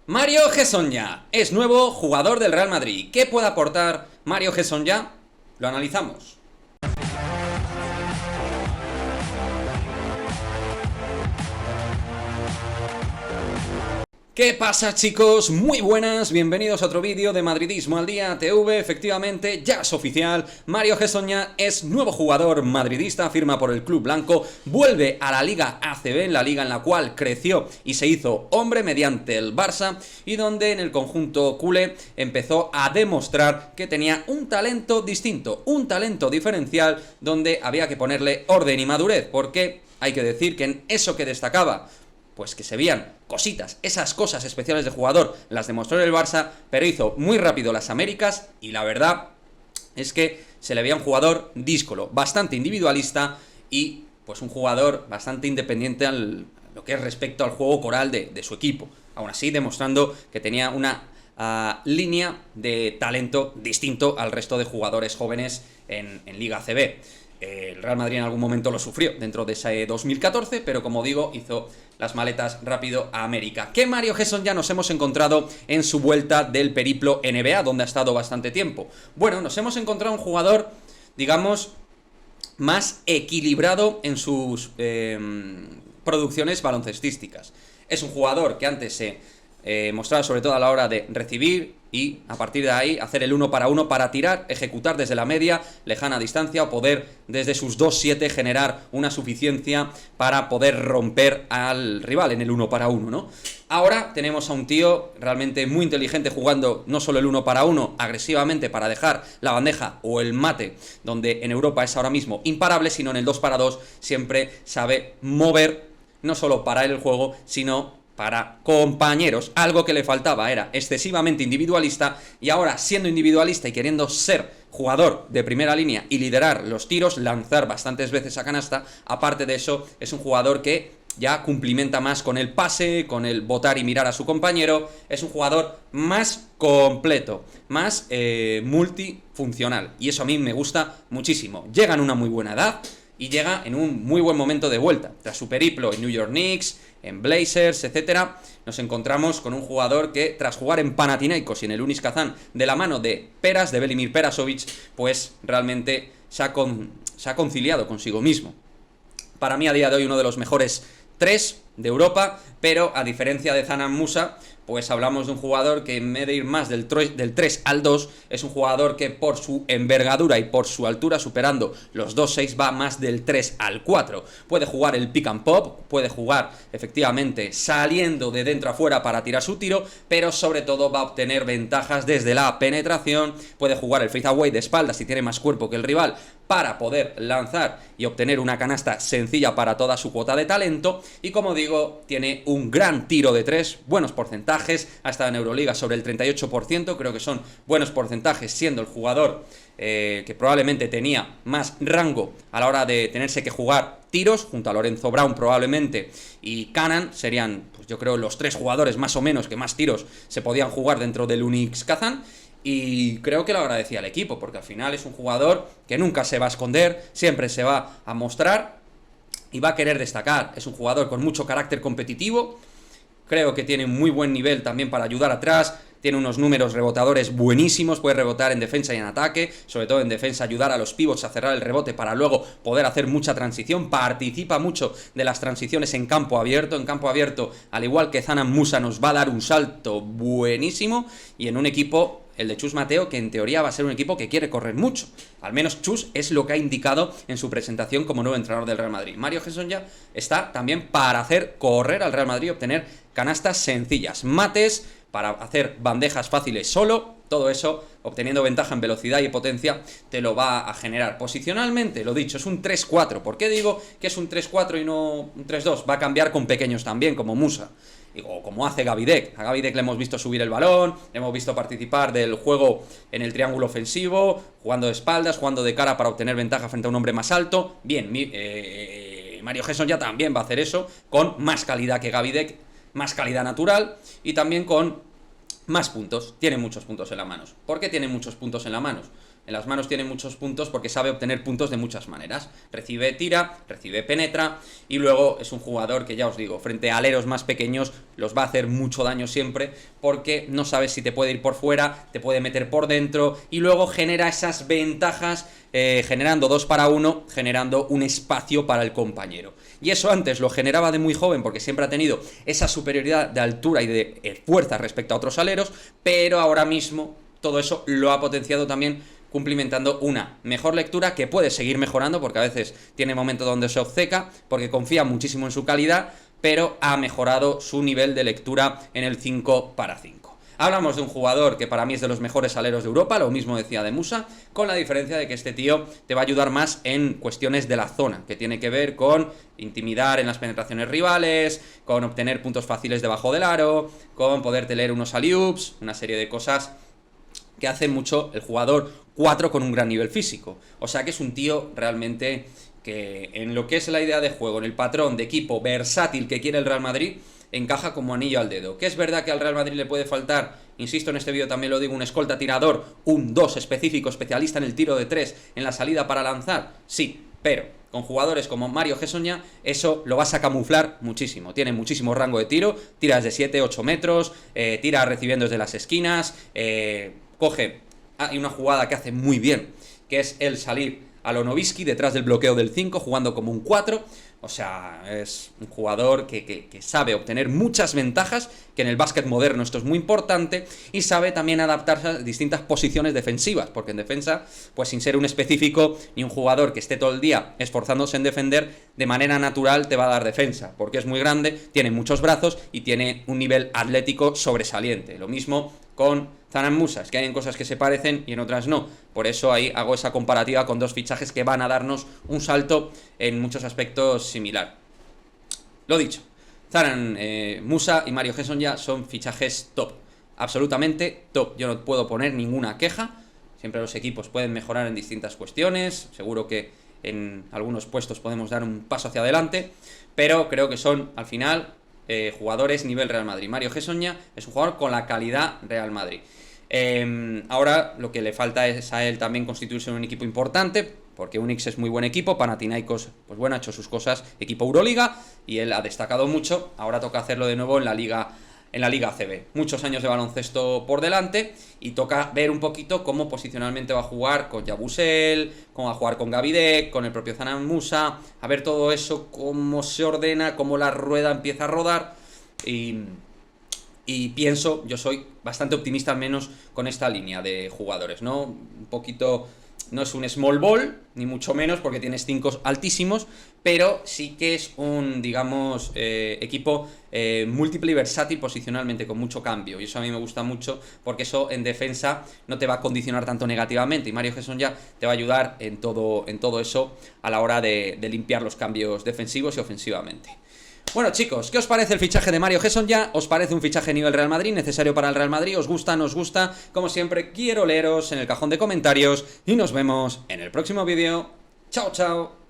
Mario Hezonja es nuevo jugador del Real Madrid. ¿Qué puede aportar Mario Hezonja? Lo analizamos. ¿Qué pasa, chicos? Muy buenas, bienvenidos a otro vídeo de Madridismo al Día TV. Efectivamente, ya es oficial, Mario Hezonja es nuevo jugador madridista, firma por el club blanco, vuelve a la Liga ACB, la liga en la cual creció y se hizo hombre mediante el Barça, y donde en el conjunto culé empezó a demostrar que tenía un talento distinto, un talento diferencial, donde había que ponerle orden y madurez, porque hay que decir que en eso que destacaba, pues que se veían cositas, esas cosas especiales de jugador, las demostró en el Barça, pero hizo muy rápido las Américas, y la verdad es que se le veía un jugador díscolo, bastante individualista, y pues un jugador bastante independiente al lo que es respecto al juego coral de su equipo. Aún así, demostrando que tenía una línea de talento distinto al resto de jugadores jóvenes en Liga ACB. El Real Madrid en algún momento lo sufrió dentro de ese 2014, pero como digo, hizo las maletas rápido a América. ¿Qué Mario Hezonja nos hemos encontrado en su vuelta del periplo NBA, donde ha estado bastante tiempo? Bueno, nos hemos encontrado un jugador, digamos, más equilibrado en sus producciones baloncestísticas. Es un jugador que antes se mostraba sobre todo a la hora de recibir y a partir de ahí hacer el 1 para 1 para tirar, ejecutar desde la media, lejana distancia, o poder desde sus 2-7 generar una suficiencia para poder romper al rival en el 1 para 1, ¿no? Ahora tenemos a un tío realmente muy inteligente jugando no solo el 1 para 1 agresivamente para dejar la bandeja o el mate, donde en Europa es ahora mismo imparable, sino en el 2 para 2 siempre sabe mover, no solo para él el juego, sino para compañeros. Algo que le faltaba, era excesivamente individualista, y ahora siendo individualista y queriendo ser jugador de primera línea y liderar los tiros, lanzar bastantes veces a canasta, aparte de eso es un jugador que ya cumplimenta más con el pase, con el botar y mirar a su compañero. Es un jugador más completo, más multifuncional, y eso a mí me gusta muchísimo. Llega en una muy buena edad y llega en un muy buen momento de vuelta. Tras su periplo en New York Knicks, en Blazers, etcétera, nos encontramos con un jugador que, tras jugar en Panathinaikos y en el Unis Kazán, de la mano de Peras, de Velimir Perasovic, pues realmente se ha conciliado consigo mismo. Para mí, a día de hoy, uno de los mejores 3 de Europa, pero a diferencia de Zanan Musa, pues hablamos de un jugador que en vez de ir más del 3 al 2, es un jugador que por su envergadura y por su altura, superando los 2-6, va más del 3 al 4. Puede jugar el pick and pop, puede jugar efectivamente saliendo de dentro a fuera para tirar su tiro, pero sobre todo va a obtener ventajas desde la penetración. Puede jugar el fadeaway de espaldas si tiene más cuerpo que el rival, para poder lanzar y obtener una canasta sencilla para toda su cuota de talento. Y como digo, tiene un gran tiro de 3, buenos porcentajes, ha estado en Euroliga sobre el 38%, creo que son buenos porcentajes, siendo el jugador que probablemente tenía más rango a la hora de tenerse que jugar tiros, junto a Lorenzo Brown probablemente, y Canaan serían, pues yo creo, los 3 jugadores más o menos que más tiros se podían jugar dentro del Unis Kazán. Y creo que lo agradecía al equipo, porque al final es un jugador que nunca se va a esconder, siempre se va a mostrar y va a querer destacar. Es un jugador con mucho carácter competitivo, creo que tiene muy buen nivel también para ayudar atrás, tiene unos números rebotadores buenísimos, puede rebotar en defensa y en ataque, sobre todo en defensa ayudar a los pivots a cerrar el rebote para luego poder hacer mucha transición, participa mucho de las transiciones en campo abierto, al igual que Zanan Musa nos va a dar un salto buenísimo, y en un equipo, el de Chus Mateo, que en teoría va a ser un equipo que quiere correr mucho. Al menos Chus es lo que ha indicado en su presentación como nuevo entrenador del Real Madrid. Mario Hezonja está también para hacer correr al Real Madrid y obtener canastas sencillas, mates, para hacer bandejas fáciles solo. Todo eso, obteniendo ventaja en velocidad y potencia, te lo va a generar. Posicionalmente, lo dicho, es un 3-4. ¿Por qué digo que es un 3-4 y no un 3-2? Va a cambiar con pequeños también, como Musa, o como hace Gavidec. A Gavidec le hemos visto subir el balón, le hemos visto participar del juego en el triángulo ofensivo, jugando de espaldas, jugando de cara para obtener ventaja frente a un hombre más alto. Bien, Mario Hezonja también va a hacer eso, con más calidad que Gavidec, más calidad natural, y también con más puntos. Tiene muchos puntos en las manos. ¿Por qué tiene muchos puntos en las manos? En las manos tiene muchos puntos porque sabe obtener puntos de muchas maneras. Recibe, tira, recibe, penetra, y luego es un jugador que, ya os digo, frente a aleros más pequeños los va a hacer mucho daño siempre, porque no sabes si te puede ir por fuera, te puede meter por dentro, y luego genera esas ventajas generando 2 para 1, generando un espacio para el compañero. Y eso antes lo generaba de muy joven porque siempre ha tenido esa superioridad de altura y de fuerza respecto a otros aleros, pero ahora mismo todo eso lo ha potenciado también cumplimentando una mejor lectura, que puede seguir mejorando porque a veces tiene momentos donde se obceca, porque confía muchísimo en su calidad, pero ha mejorado su nivel de lectura en el 5 para 5. Hablamos de un jugador que para mí es de los mejores aleros de Europa, lo mismo decía de Musa, con la diferencia de que este tío te va a ayudar más en cuestiones de la zona, que tiene que ver con intimidar en las penetraciones rivales, con obtener puntos fáciles debajo del aro, con poderte leer unos alley-oops, una serie de cosas que hace mucho el jugador 4 con un gran nivel físico. O sea que es un tío realmente que en lo que es la idea de juego, en el patrón de equipo versátil que quiere el Real Madrid, encaja como anillo al dedo. Que es verdad que al Real Madrid le puede faltar, insisto, en este vídeo también lo digo, un escolta tirador, un 2 específico, especialista en el tiro de 3, en la salida para lanzar, sí, pero con jugadores como Mario Hezonja, eso lo vas a camuflar muchísimo. Tiene muchísimo rango de tiro, tira desde 7, 8 metros, tira recibiendo desde las esquinas, coge... Hay una jugada que hace muy bien, que es el salir a lo Nowitzki detrás del bloqueo del 5, jugando como un 4. O sea, es un jugador que sabe obtener muchas ventajas, que en el básquet moderno esto es muy importante, y sabe también adaptarse a distintas posiciones defensivas, porque en defensa, pues sin ser un específico, ni un jugador que esté todo el día esforzándose en defender, de manera natural te va a dar defensa, porque es muy grande, tiene muchos brazos y tiene un nivel atlético sobresaliente. Lo mismo con Zanan Musa, es que hay cosas que se parecen y en otras no. Por eso ahí hago esa comparativa con dos fichajes que van a darnos un salto en muchos aspectos similar. Lo dicho, Zanan Musa y Mario Hezonja son fichajes top, absolutamente top. Yo no puedo poner ninguna queja. Siempre los equipos pueden mejorar en distintas cuestiones, seguro que en algunos puestos podemos dar un paso hacia adelante, pero creo que son, al final, jugadores nivel Real Madrid. Mario Hezonja es un jugador con la calidad Real Madrid. Ahora lo que le falta es a él también constituirse en un equipo importante, porque Unix es muy buen equipo, Panathinaikos, pues bueno, ha hecho sus cosas, equipo Euroliga, y él ha destacado mucho. Ahora toca hacerlo de nuevo en la Liga ACB. Muchos años de baloncesto por delante, y toca ver un poquito cómo posicionalmente va a jugar con Yabusel, cómo va a jugar con Gavidec, con el propio Zanan Musa, a ver todo eso, cómo se ordena, cómo la rueda empieza a rodar, y pienso, yo soy bastante optimista al menos con esta línea de jugadores, ¿no? Un poquito... No es un small ball, ni mucho menos, porque tienes 5 altísimos, pero sí que es un, digamos, equipo múltiple y versátil posicionalmente, con mucho cambio. Y eso a mí me gusta mucho, porque eso en defensa no te va a condicionar tanto negativamente. Y Mario Hezonja te va a ayudar en todo eso a la hora de limpiar los cambios defensivos y ofensivamente. Bueno, chicos, ¿qué os parece el fichaje de Mario Hezonja? ¿Os parece un fichaje a nivel Real Madrid, necesario para el Real Madrid? ¿Os gusta? ¿No os gusta? Como siempre, quiero leeros en el cajón de comentarios y nos vemos en el próximo vídeo. ¡Chao, chao!